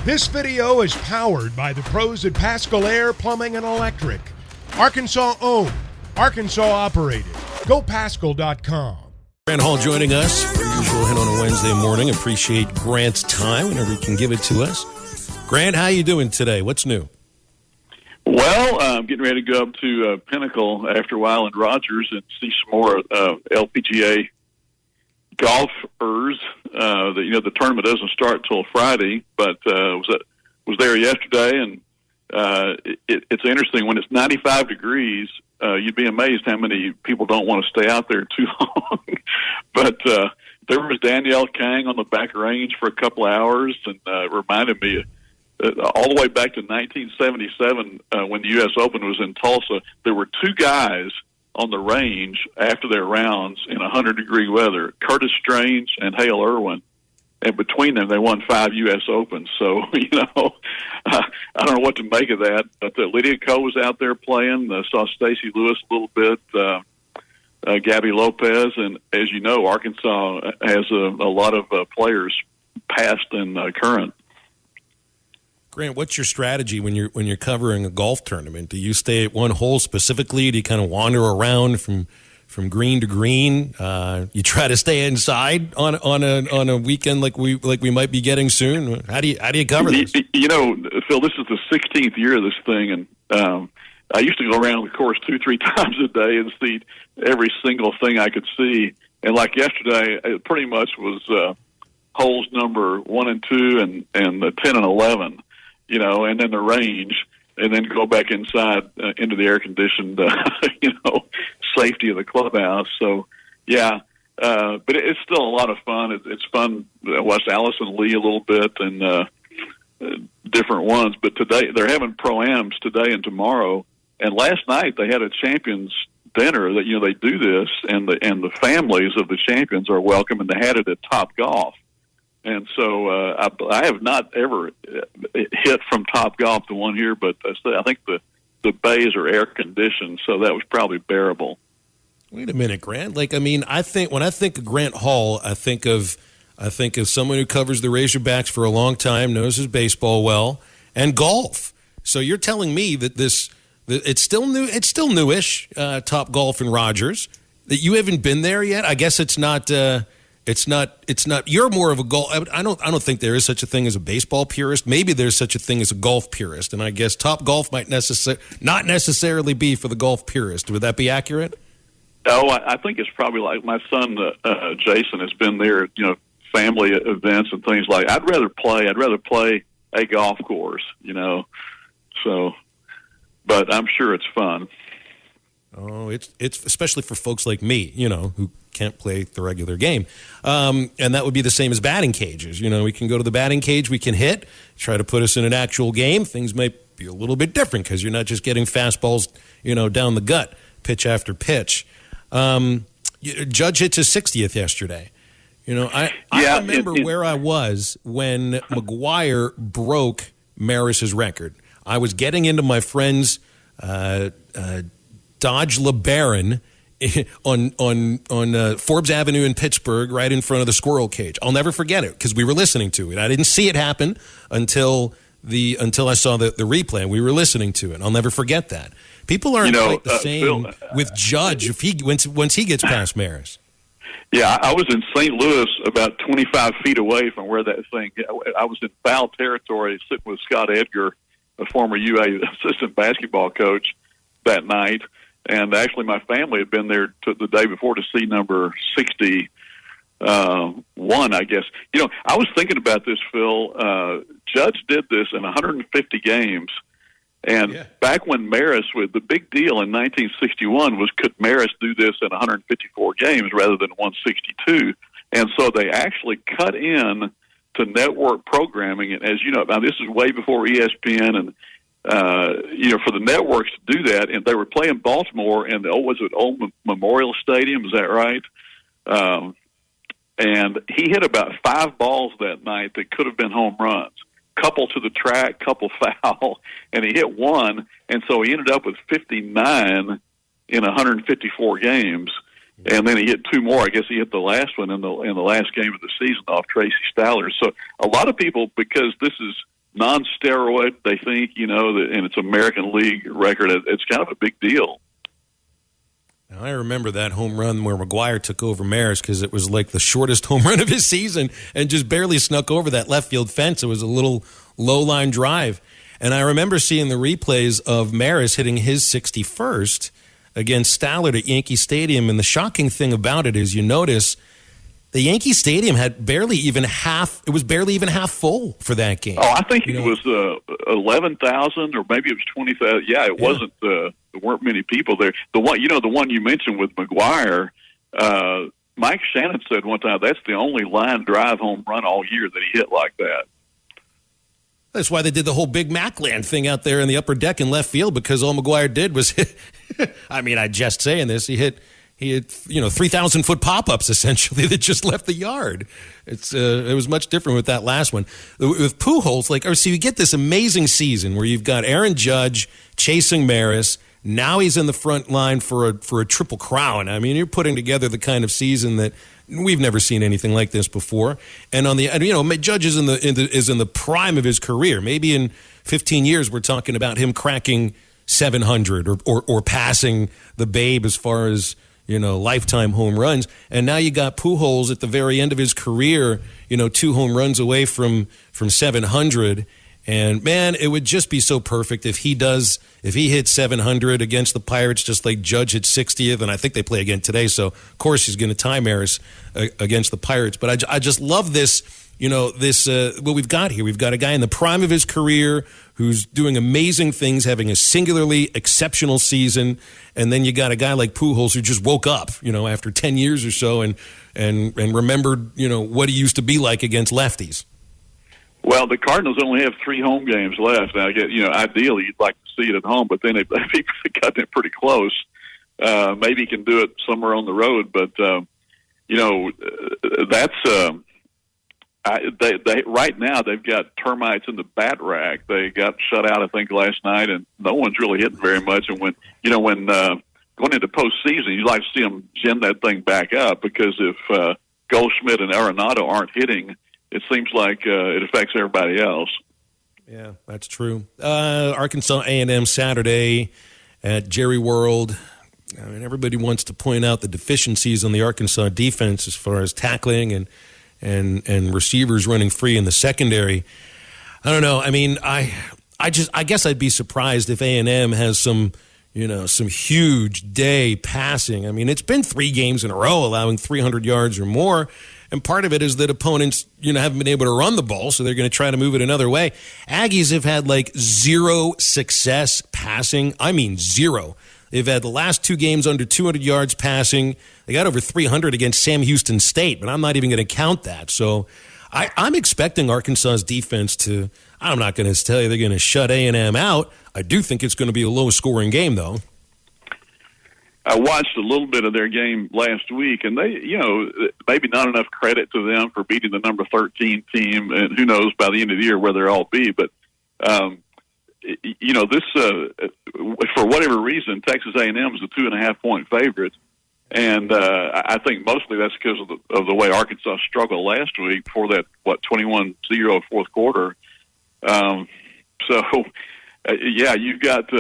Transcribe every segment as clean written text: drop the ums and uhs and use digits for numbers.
This video is powered by the pros at Pascal Air Plumbing and Electric. Arkansas owned, Arkansas operated. GoPascal.com. Grant Hall joining us. Usual hit on a Wednesday morning. Appreciate Grant's time whenever he can give it to us. Grant, how you doing today? What's new? Well, I'm getting ready to go up to Pinnacle after a while in Rogers and see some more LPGA golfers. The tournament doesn't start till Friday, but was there yesterday, and it's interesting when it's 95 degrees. You'd be amazed how many people don't want to stay out there too long. But there was Danielle Kang on the back range for a couple of hours, and reminded me all the way back to 1977 when the U.S. Open was in Tulsa. There were two guys on the range after their rounds in 100-degree weather, Curtis Strange and Hale Irwin. And between them, they won 5 U.S. Opens. So, I don't know what to make of that. But Lydia Ko was out there playing. Saw Stacey Lewis a little bit, Gabby Lopez. And as you know, Arkansas has a lot of players past and current. Grant, what's your strategy when you're covering a golf tournament? Do you stay at one hole specifically? Do you kind of wander around from green to green? You try to stay inside on a weekend like we might be getting soon. How do you cover this? Phil, this is the 16th year of this thing, and I used to go around the course 2-3 times a day and see every single thing I could see. And like yesterday, it pretty much was holes number 1 and 2 and the 10 and 11. And then the range, and then go back inside into the air-conditioned, safety of the clubhouse. So, yeah, but it's still a lot of fun. It's fun to watch Allison Lee a little bit and different ones. But today they're having pro-ams today and tomorrow. And last night they had a champions dinner that they do this, and the families of the champions are welcome, and they had it at Top Golf. And so I have not ever hit from Top Golf the one here, but I think the bays are air conditioned, so that was probably bearable. Wait a minute, Grant. I think when I think of Grant Hall, I think of someone who covers the Razorbacks for a long time, knows his baseball well, and golf. So you're telling me that it's still new, it's still newish, Top Golf in Rogers, that you haven't been there yet. I guess it's not. It's not. You're more of a golf. I don't think there is such a thing as a baseball purist. Maybe there's such a thing as a golf purist, and I guess Top Golf might not necessarily be for the golf purist. Would that be accurate? Oh, I think it's probably like my son Jason has been there. Family events and things like. I'd rather play a golf course. So, but I'm sure it's fun. Oh, it's especially for folks like me, who can't play the regular game. And that would be the same as batting cages. We can go to the batting cage, we can hit, try to put us in an actual game. Things might be a little bit different because you're not just getting fastballs, down the gut, pitch after pitch. Judge hit his 60th yesterday. I remember where I was when McGuire broke Maris's record. I was getting into my friend's Dodge LeBaron on Forbes Avenue in Pittsburgh, right in front of the squirrel cage. I'll never forget it because we were listening to it. I didn't see it happen until I saw the replay. We were listening to it. I'll never forget that. People aren't quite the same Phil, with Judge if once he gets past Maris. Yeah, I was in St. Louis about 25 feet away from where that thing. I was in foul territory sitting with Scott Edgar, a former UA assistant basketball coach, that night. And actually, my family had been there the day before to see number 61, I guess. I was thinking about this, Phil. Judge did this in 150 games. And back when Maris was the big deal in 1961 was could Maris do this in 154 games rather than 162? And so they actually cut in to network programming. And as you know, now this is way before ESPN and for the networks to do that, and they were playing Baltimore, and was it Old Memorial Stadium? Is that right? And he hit about 5 balls that night that could have been home runs. Couple to the track, couple foul, and he hit one, and so he ended up with 59 in 154 games. And then he hit 2 more. I guess he hit the last one in the last game of the season off Tracy Stallers. So a lot of people, because this is non-steroid, they think, and it's American League record. It's kind of a big deal. Now, I remember that home run where McGuire took over Maris because it was like the shortest home run of his season and just barely snuck over that left field fence. It was a little low-line drive. And I remember seeing the replays of Maris hitting his 61st against Stallard at Yankee Stadium. And the shocking thing about it is you notice the Yankee Stadium had barely even half full for that game. Oh, I think it was 11,000 or maybe it was 20,000. Yeah, it wasn't. There weren't many people there. The one you mentioned with McGuire, Mike Shannon said one time that's the only line drive home run all year that he hit like that. That's why they did the whole Big Macland thing out there in the upper deck in left field, because all McGuire did was hit. I mean, I just saying this. He hit 3,000-foot pop-ups essentially that just left the yard. It was much different with that last one. With Pujols, you get this amazing season where you've got Aaron Judge chasing Maris. Now he's in the front line for a triple crown. I mean, you're putting together the kind of season that we've never seen anything like this before. And on the Judge is in the prime of his career. Maybe in 15 years we're talking about him cracking 700 or passing the Babe as far as lifetime home runs. And now you got Pujols at the very end of his career, 2 home runs away from 700. And man, it would just be so perfect if he hit 700 against the Pirates, just like Judge hit 60th. And I think they play again today. So of course he's going to tie Maris against the Pirates. But I just love this, what we've got here. We've got a guy in the prime of his career who's doing amazing things, having a singularly exceptional season, and then you got a guy like Pujols who just woke up, after 10 years or so, and remembered, what he used to be like against lefties. Well, the Cardinals only have 3 home games left. Now, ideally you'd like to see it at home, but then they've gotten it pretty close. Maybe you can do it somewhere on the road, but that's. They right now they've got termites in the bat rack. They got shut out, I think, last night, and no one's really hitting very much. And when going into postseason, you like to see them gin that thing back up, because if Goldschmidt and Arenado aren't hitting, it seems like it affects everybody else. Yeah, that's true. Arkansas A&M Saturday at Jerry World. I mean, everybody wants to point out the deficiencies on the Arkansas defense as far as tackling and receivers running free in the secondary. I don't know. I mean, I guess I'd be surprised if A&M has some huge day passing. I mean, it's been 3 games in a row allowing 300 yards or more. And part of it is that opponents, haven't been able to run the ball, so they're going to try to move it another way. Aggies have had 0 success passing. I mean, 0. They've had the last 2 games under 200 yards passing. They got over 300 against Sam Houston State, but I'm not even going to count that. So I'm expecting Arkansas's defense to, I'm not going to tell you they're going to shut A&M out. I do think it's going to be a low-scoring game, though. I watched a little bit of their game last week, and they, maybe not enough credit to them for beating the number 13 team, and who knows by the end of the year where they'll all be. But, this, for whatever reason, Texas A&M is a 2.5-point favorite. And I think mostly that's because of the way Arkansas struggled last week for that, 21-0 fourth quarter. You've got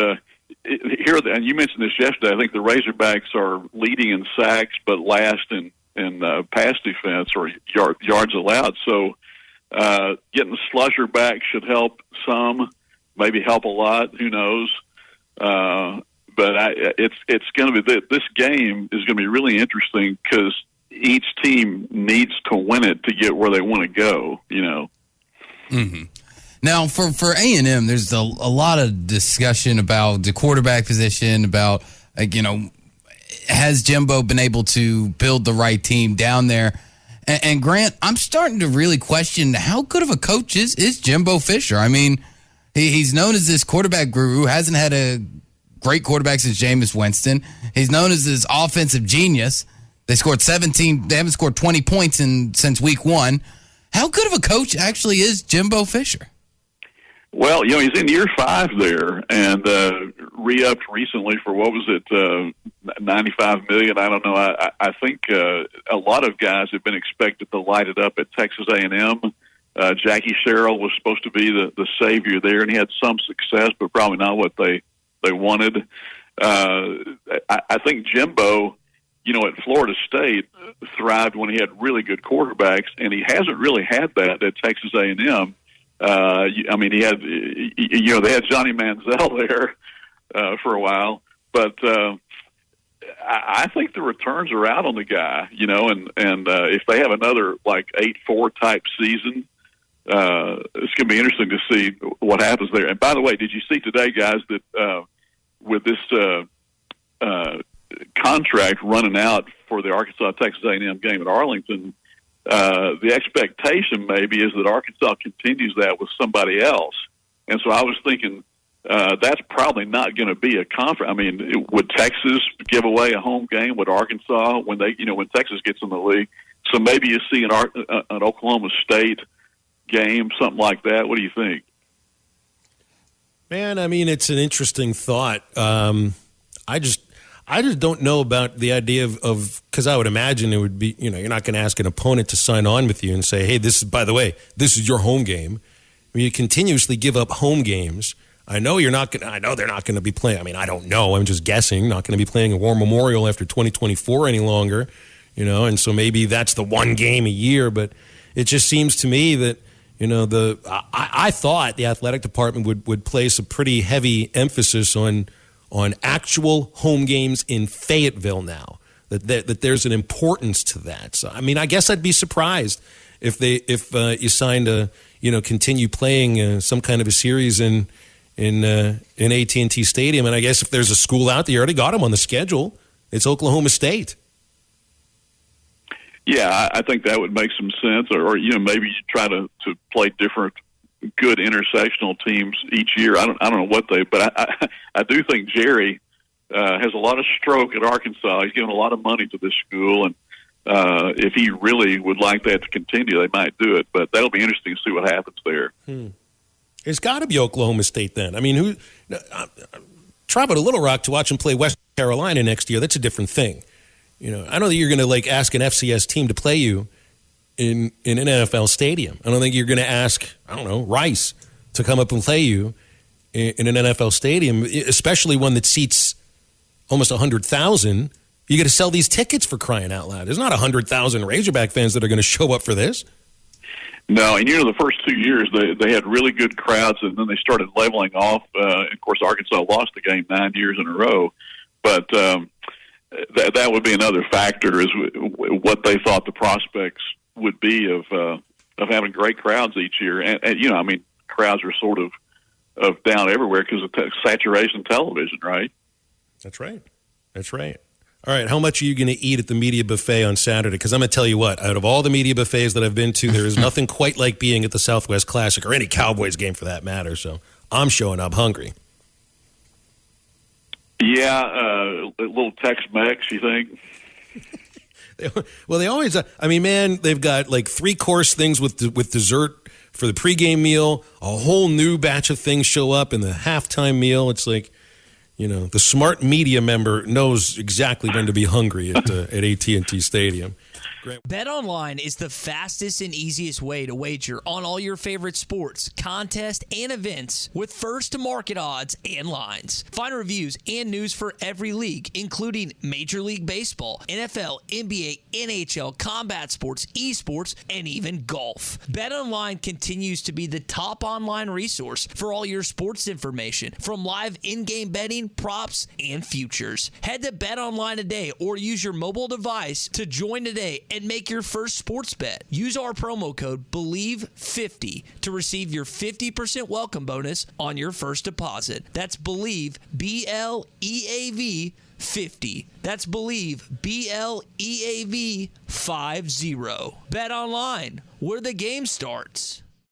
here, and you mentioned this yesterday, I think the Razorbacks are leading in sacks but last in pass defense or yards allowed. So getting the slusher back should help some, maybe help a lot. Who knows? But it's going to be this game is going to be really interesting because each team needs to win it to get where they want to go. Mm-hmm. Now, for A&M, there's a lot of discussion about the quarterback position, about, has Jimbo been able to build the right team down there? And Grant, I'm starting to really question how good of a coach is Jimbo Fisher. I mean, he's known as this quarterback guru, hasn't had a great quarterback since Jameis Winston. He's known as this offensive genius. They haven't scored 20 points since week 1. How good of a coach actually is Jimbo Fisher? Well, he's in year 5 there, and re-upped recently for what was it, $95 million? I don't know. I think a lot of guys have been expected to light it up at Texas A&M. Jackie Sherrill was supposed to be the savior there, and he had some success, but probably not what they wanted. I think Jimbo, at Florida State, thrived when he had really good quarterbacks, and he hasn't really had that at Texas A&M. He had, they had Johnny Manziel there for a while, but I think the returns are out on the guy, and if they have another 8-4 type season, it's going to be interesting to see what happens there. And by the way, did you see today, guys, that with this contract running out for the Arkansas-Texas A&M game at Arlington, the expectation maybe is that Arkansas continues that with somebody else. And so I was thinking that's probably not going to be a conference. I mean, would Texas give away a home game? Would Arkansas when Texas gets in the league? So maybe you see an Oklahoma State game, something like that. What do you think? Man, I mean, it's an interesting thought. I just don't know about the idea of because I would imagine it would be, you're not going to ask an opponent to sign on with you and say, hey, by the way, this is your home game. I mean, you continuously give up home games. I know they're not going to be playing. I mean, I don't know. I'm just guessing. Not going to be playing a War Memorial after 2024 any longer, and so maybe that's the one game a year. But it just seems to me that, I thought the athletic department would place a pretty heavy emphasis on actual home games in Fayetteville now, that there's an importance to that. So, I mean, I guess I'd be surprised if you signed continue playing some kind of a series in AT&T Stadium. And I guess if there's a school out there, you already got them on the schedule. It's Oklahoma State. Yeah, I think that would make some sense. Or maybe you try to play different good intersectional teams each year. I don't know what but I do think Jerry has a lot of stroke at Arkansas. He's given a lot of money to this school, and if he really would like that to continue, they might do it. But that'll be interesting to see what happens there. It's got to be Oklahoma State then. I mean, travel to Little Rock to watch them play West Carolina next year. That's a different thing. I know that you're going to ask an FCS team to play you in an NFL stadium. I don't think you're going to ask, Rice to come up and play you in an NFL stadium, especially one that seats almost 100,000. You got to sell these tickets, for crying out loud. There's not 100,000 Razorback fans that are going to show up for this. No, and the first 2 years they had really good crowds, and then they started leveling off. Of course, Arkansas lost the game 9 years in a row, but that would be another factor, is what they thought the prospects would be of having great crowds each year. And crowds are sort of down everywhere because of saturation television, right? That's right. All right, how much are you going to eat at the media buffet on Saturday? Because I'm going to tell you what, out of all the media buffets that I've been to, there is nothing quite like being at the Southwest Classic or any Cowboys game for that matter. So I'm showing up hungry. Yeah, a little Tex-Mex, you think? Well, they always. I mean, man, they've got 3-course things with dessert for the pregame meal. A whole new batch of things show up in the halftime meal. It's like, the smart media member knows exactly when to be hungry at AT&T Stadium. BetOnline is the fastest and easiest way to wager on all your favorite sports, contests, and events with first-to-market odds and lines. Find reviews and news for every league, including Major League Baseball, NFL, NBA, NHL, combat sports, esports, and even golf. BetOnline continues to be the top online resource for all your sports information, from live in-game betting, props, and futures. Head to BetOnline today or use your mobile device to join today and make your first sports bet. Use our promo code BELIEVE50 to receive your 50% welcome bonus on your first deposit. That's BELIEVE, BLEAV 50. That's BELIEVE, BLEAV 50. Bet online, where the game starts.